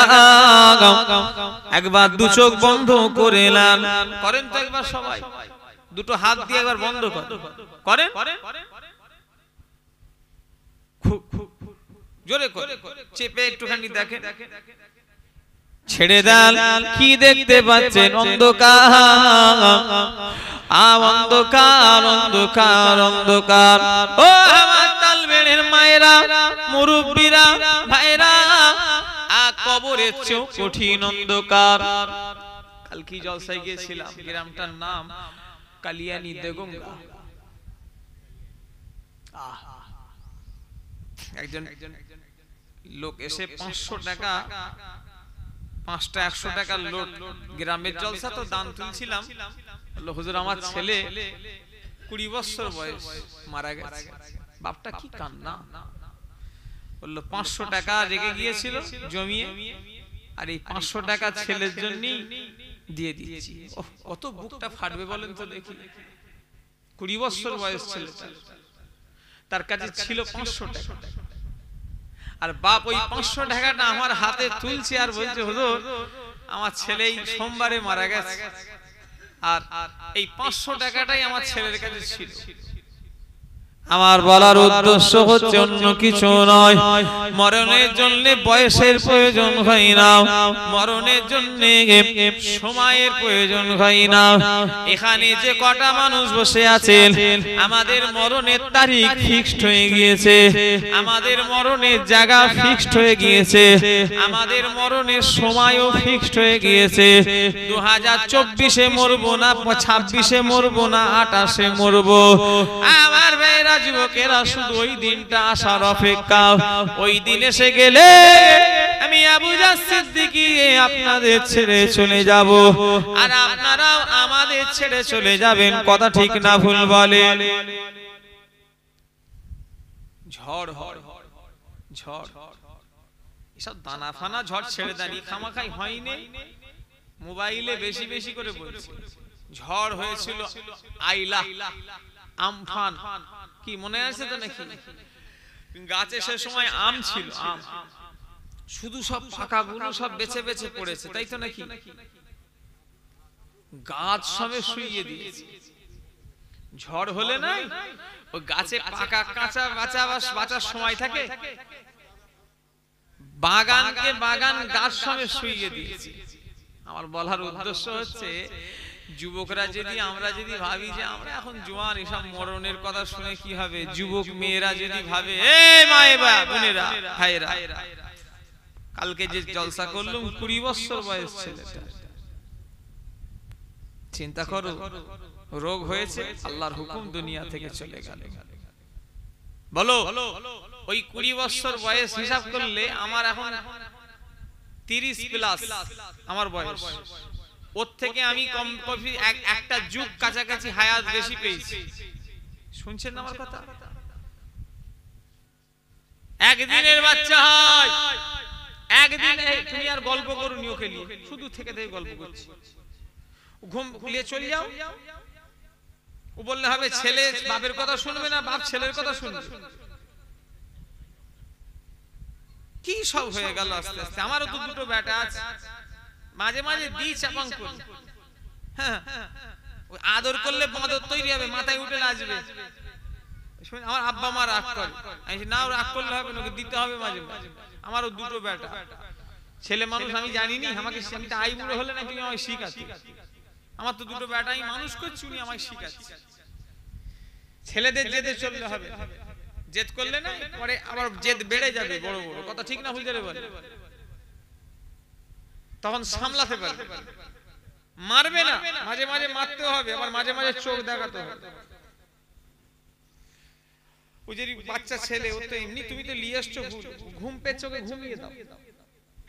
একবার দু চোখ বন্ধ করে নেন, করেন তো একবার সবাই, দুটো হাত দিয়ে একবার বন্ধ করেন, জোরে করে চেপে একটুখানি দেখেন, ছেড়ে দেন। কি দেখতে পাচ্ছেন? অন্ধকার, অন্ধকার, অন্ধকার, অন্ধকার। ও আমার তালবেড়ের মায়েরা, মুরব্বীরা, ভাইরা, কবরের চোখ কঠিন অন্ধকার। কালকে জলসায় গিয়েছিলাম, গ্রামটার নাম কালিয়ানি দেগঙ্গা। একজন লোক এসে 500 টাকা, 5টা 100 টাকার লোট, গ্রামের জলসা তো দান তুলছিলাম, বলল হুজুর আমার ছেলে 20 বছর বয়স, মারা গেছে। বাপটা কি কান্না, বলল 500 টাকা রেখে গিয়েছিল জমিয়ে, আর এই 500 টাকা ছেলের জন্যই দিয়ে দিয়েছি। কত বুকটা ফাটবে বলেন তো দেখি। 20 বছর বয়স ছেলেটা, তার কাছে ছিল 500 টাকা, আর বাপ ওই 500 টাকাটা আমার হাতে তুলছে আর বলছে হুজুর আমার ছেলে সোমবারে মারা গেছে, আর এই 500 টাকাটাই আমার ছেলের কাছে ছিল, আমার বলার উদ্দেশ্য হচ্ছে অন্য কিছু নয়, মরণের জন্য বয়সের প্রয়োজন হয় না, মরণের জন্য সময়ের প্রয়োজন হয় না। এখানে যে কটা মানুষ বসে আছেন, আমাদের মরণের তারিখ ফিক্সড হয়ে গিয়েছে, আমাদের মরণের জায়গা ফিক্সড হয়ে গিয়েছে, আমাদের মরণের সময়ও ফিক্সড হয়ে গিয়েছে। 2024-এ মরবো না, 26-এ মরবো না, 28-এ মরবো। আমার ভাইরা যুবকেরা শুধু ওই দিনটা আসার অপেক্ষা। ওই দিন এসে গেলে আমি আবু জাহল সিদ্দিকী আপনাদের ছেড়ে চলে যাব, আর আপনারাও আমাদের ছেড়ে চলে যাবেন। কথা ঠিক না ভুল বলেন? ঝড় ঝড় এসব দানা ফানা ঝড় ছেড়ে দেন, খামাখাই হয়নি। মোবাইলে বেশি বেশি করে বলছে ঝড় হয়েছিল আইলা, আমফান, কি মনে আছে তো নাকি? গাছে সে সময় আম ছিল, আম শুধু সব পাকাগুলো সব বেছে বেছে পড়েছে, তাই তো নাকি? গাছ সবে শুইয়ে দিয়েছে। ঝড় হলে নাই ওই গাছে পাকা কাঁচা বাঁচার সময় থাকে, বাগানকে বাগান গাছ সবে শুইয়ে দিয়েছে। আমার বলার উদ্দেশ্য হচ্ছে, যুবকরা যদি, আমরা যদি ভাবি যে আমরা এখন জোয়ান, এসব মরণের কথা শুনে কি হবে, যুবক মেয়েরা যদি ভাবে, এই মায়েরা বোনেরা ভাইরা, কালকে যে জলসা করলাম 20 বছর বয়স ছেলেটা, চিন্তা করো, রোগ হয়েছে, আল্লাহর হুকুম, দুনিয়া থেকে চলে গেল। বলো ওই 20 বছর বয়স হিসাব করলে আমার এখন 30 প্লাস আমার বয়স, ওর থেকে আমি কম কফি একটা যুগ কাছাকাছি হায়াত বেশি পেয়েছি। শুনছেন না আমার কথা? একদিনের বাচ্চা হয়, একদিন তুমি আর গল্প করুনি ওকে নিয়ে, শুধু থেকে থেকে গল্প করছি। ঘুম নিয়ে চলে যাও, ও বললে হবে ছেলে বাপের কথা শুনবে না, বাপ ছেলের কথা শুনবে। কি সব হয়ে গেল আস্তে আস্তে। আমারও তো দুটো বেটা আছে, মাঝে মাঝে দি চাপাং করি, হ্যাঁ আদর করলে বাঁদর তৈরি হবে, মাথায় উঠে আসবে। আমার আব্বা মা রাগ করে, আমি না রাগ করলে হবে না, দিতে হবে মাঝে মাঝে। আমারও দুটো বেটা, ছেলে মানুষ আমি জানিনি, আমাকে আই বুড়ো হলে না তুমি আমায় শিখাচ্ছি। আমার তো দুটো বেটাই মানুষ করছি, উনি আমায় শিখাচ্ছি। ছেলেদের জেদে চললে হবে, জেদ করলে না পরে আবার জেদ বেড়ে যাবে বড় বড়, কথা ঠিক না ভুল যাবে বলে, তখন সামলাতে পারবে। মারবে না, মাঝে মাঝে মারতে হবে, আবার মাঝে মাঝে চোখ দেখাতে হবে। ও যদি বাচ্চা ছেলে, ও তো এমনি, তুমি তো নিয়ে আসছো, ঘুম পেয়েছো, ওকে ঘুমিয়ে দাও।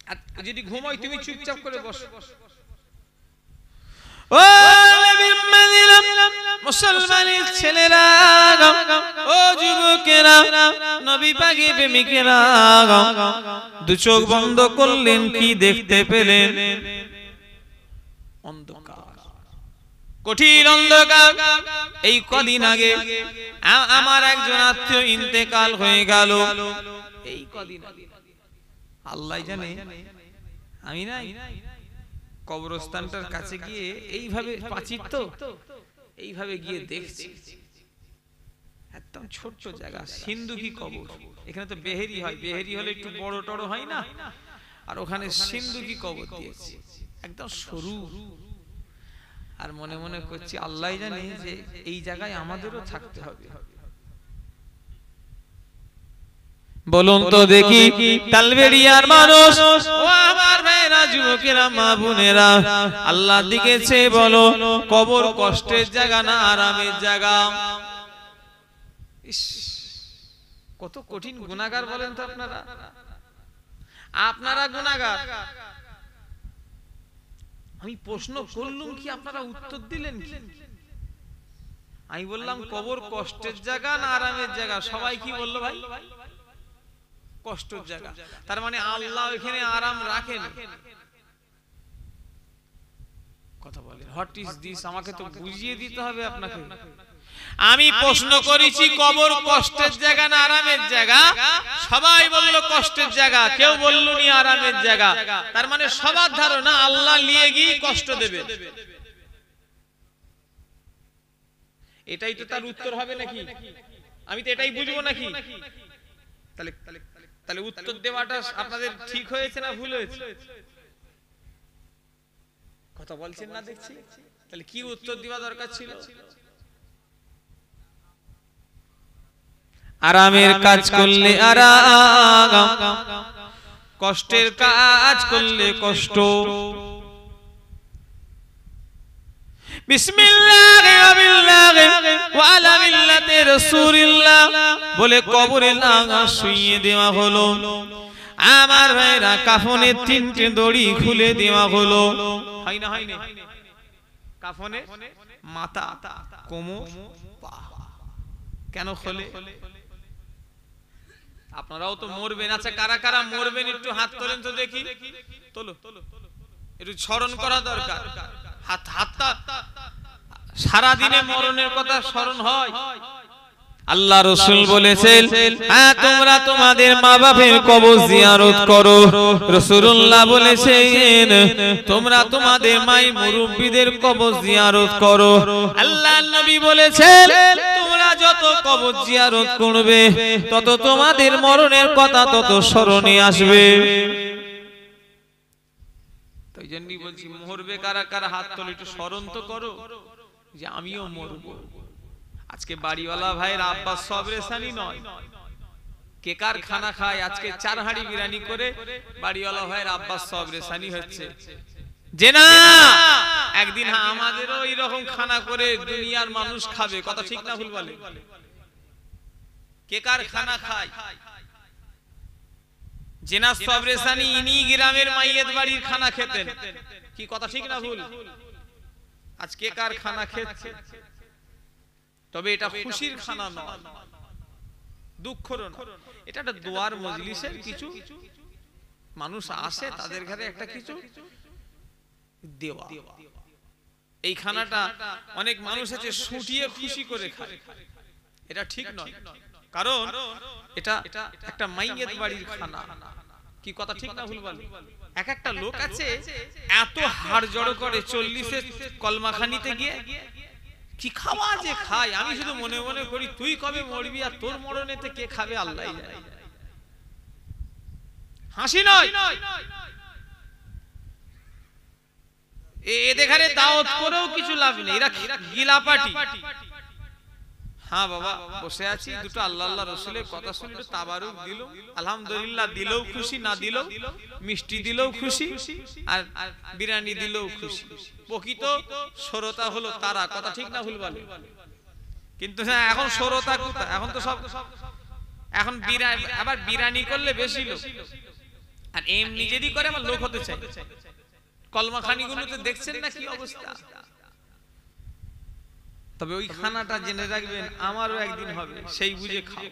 আর যদি ঘুমাই তুমি চুপচাপ করে বসো। ও মুসলমানের ছেলেরা, ও যুবকেরা, নবী পাকের প্রেমিকেরা, দু চোখ বন্ধ করলেন, কি দেখতে পেলেন? অন্ধকার, কঠিন অন্ধকার। এই কদিন আগে আমার একজন আত্মীয় ইন্তেকাল হয়ে গেল, এই কদিন আগে। আল্লাহ জানে, আমি নাই কবরস্থানটার কাছে গিয়ে এইভাবে পাচির তো, এইভাবে গিয়ে দেখছি, একদম ছোট্ট জায়গা, সিন্ধুকি কবর। এখানে তো বেহেরি হয়, বেহেরি হলে একটু বড় টড় হয় না, আর ওখানে সিন্ধুকি কবর দিয়েছে, একদম সরু। আর মনে মনে করছি, আল্লাহ জানে যে এই জায়গায় আমাদেরও থাকতে হবে। বলুন তো দেখি, তালবেড়িয়ার মানুষ, ও আমার ভাইরা, যুবকেরা, মা বোনেরা, আল্লাহর দিকে চেয়ে বলো, কবর কষ্টের জায়গা না আরামের জায়গা? কত কঠিন গুনাহগার বলেন তো আপনারা, আপনারা গুনাহগার। আমি প্রশ্ন করলাম কি, আপনারা উত্তর দিলেন কি? আমি বললাম কবর কষ্টের জায়গা না আরামের জায়গা? সবাই কি বললো ভাই? কষ্টের জায়গা। তার মানে আল্লাহ এখানে আরাম রাখেন। কথা বলেন, হোয়াট ইজ দিস? আমাকে তো বুঝিয়ে দিতে হবে আপনাকে। আমি প্রশ্ন করেছি কবর কষ্টের জায়গা না আরামের জায়গা? সবাই বলল কষ্টের জায়গা, কেউ বলল নি আরামের জায়গা। তার মানে সবার ধারণা আল্লাহ নিয়ে গিয়ে কষ্ট দেবে। এটাই তো তার উত্তর হবে নাকি? আমি তো এটাই বুঝবো নাকি? তাহলে তাহলে উত্তর দেওয়াটা আপনাদের ঠিক হয়েছে না ভুল হয়েছে? কথা বলছেন না দেখছি। তাহলে কি উত্তর দেওয়া দরকার ছিল? আরামের কাজ করলে আরাম, কষ্টের কাজ করলে কষ্ট। বিসমিল্লাহি ওয়া বিল্লাহি ওয়া আলা মিল্লাতি রাসূলিল্লাহ বলে কবরে লাগা শুইয়ে দেওয়া হলো। আমার ভাইরা কাফনের তিনটে দড়ি খুলে দেওয়া হলো। হয় না হয় না? কাফনে মাথা, কোমর, পা কেন খোলে? আপনারাও তো মরবেন। আচ্ছা কারা কারা মরবেন একটু হাত তোলেন তো দেখি। তোলো, একটু স্মরণ করা দরকার। হাতটা সারা দিনে মরণের কথা স্মরণ হয়। আল্লাহ রাসূল বলেছেন, হ্যাঁ তোমরা তোমাদের মা বাবার কবর জিয়ারত করো। রাসূলুল্লাহ বলেছেন, তোমরা তোমাদের মাই মুরব্বিদের কবর জিয়ারত করো। আল্লাহর নবী বলেছেন, তোমরা যত কবর জিয়ারত করবে তত তোমাদের মরণের কথা তত স্মরণে আসবে। তাই জন্যই বলছি, মরবে কারা কারা হাত তোলো, একটু স্মরণ তো করো যে আমিও মরবো। আজকে বাড়িওয়ালা ভাইয়ের আব্বাস সবরেসানি নয়, কে কার খানা খায়। আজকে 4 হাঁড়ি বিরিয়ানি করে বাড়িওয়ালা ভাইয়ের আব্বাস সবরেসানি হচ্ছে যে না একদিন আমাদেরও এইরকম খানা করে দুনিয়ার মানুষ খাবে। কথা ঠিক না ভুল বলে? কে কার খানা খায়? জেনা সবরেসানি ইনি গ্রামের মাইয়েত বাড়ির খানা খেতেন। কি কথা ঠিক না ভুল? আজ কে কার খানা খেচ্ছে? তবে এটা খুশির খানা নয়, দুঃখের না। এটা একটা দোয়ার মজলিসের কিছু মানুষ আসে, তাদের ঘরে একটা কিছু দেওয়া। এই খানাটা অনেক মানুষ আছে শুটিয়ে খুশি করে খায়, এটা ঠিক নয়। কারণ এটা একটা মাইয়েত বাড়ির খানা। কি কথা ঠিক না ভুল বল? এক একটা লোক আছে এত হাড় জড়ো করে 40-এ কলমাখানিতে গিয়ে কি খাওয়া যে খায়। আমি শুধু মনে মনে করি, তুই কবে মরবি আর তোর মরণেতে কে খাবে আল্লাহই জানে। হাসি নয়, এদের ঘরে দাওয়াত করেও কিছু লাভ নেই, এরা গিলাপাটি। হ্যাঁ বাবা বসে আছি, দুটো আল্লাহ আল্লাহ রাসূলের কথা শুনে একটু তাবারুক দিল, আলহামদুলিল্লাহ দিলেও খুশি, না দিলেও মিষ্টি দিলেও খুশি, আর বিরিয়ানি দিলেও খুশি। প্রকৃত শ্রোতা হলো তারা। কথা ঠিক না ভুল বলে? কিন্তু হ্যাঁ এখন শ্রোতা কোথায়? এখন তো সব এখন আবার বিরিয়ানি করলে বেশি লোক, আর এমনি যদি করে আমার লোক হতে চাই। কলমাখানিগুলোতে দেখছেন না কি অবস্থা। তবে ওই খানাটা জেনে রাখবেন, আমারও একদিন হবে, সেই বুঝে খাও,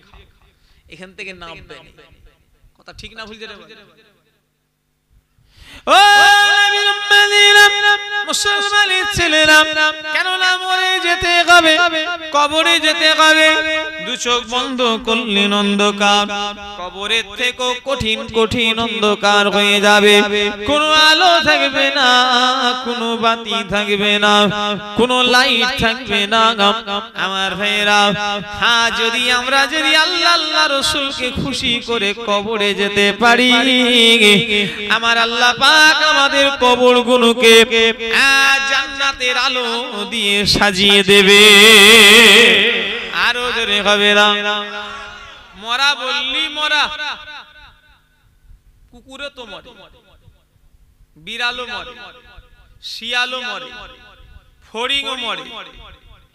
এখান থেকে নামবে। কথা ঠিক না ভুল? যেটা ও মুসলমানের ছেলেরা, কেন না মরে যেতে হবে, কবরে যেতে হবে। দু চোখ বন্ধ করলেন অন্ধকার, কবরের থেকেও কঠিন কঠিন অন্ধকার হয়ে যাবে। কোনো আলো থাকবে না, কোনো বাতি থাকবে না, কোনো লাইট থাকবে না। আমার ভাইরা, হ্যাঁ যদি আমরা যদি আল্লাহ আল্লাহ রাসূলকে খুশি করে কবরে যেতে পারি, আমার আল্লাহ পাক আমাদের কবরগুলোকে জান্নাতের আলো দিয়ে সাজিয়ে দেবে। আরো জোরে হবে না। মরা বললি মরা, কুকুরে তো মরে, বিড়ালও মরে, শিয়ালও মরে, ফড়িংও মরে,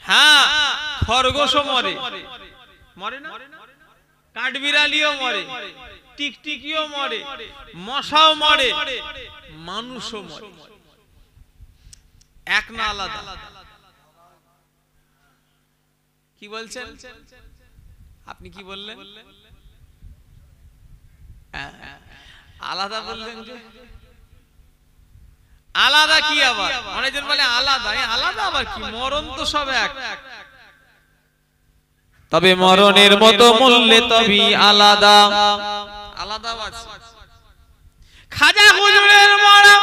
হ্যাঁ খরগোশও মরে, মরে না? কাঠবিড়ালিও মরে, টিকটিকিও মরে, মশাও মরে, মানুষও মরে। এক না আলাদা? কি বলছেন আপনি? কি বললেন? আলাদা বললেন যে? আলাদা কি আবার? অনেকজন বলে আলাদা, আলাদা আবার কি? মরণ তো সব এক। তবে মরণের মতো মূল্যে তবে আলাদা আলাদা আছে। খাজা হুজুরের মরা,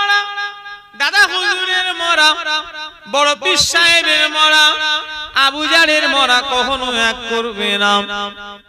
দাদা হুজুরের মরা, বড় পীর সাহেবের মরা, আবু জাহেলের মরা কখনো এক করবে না।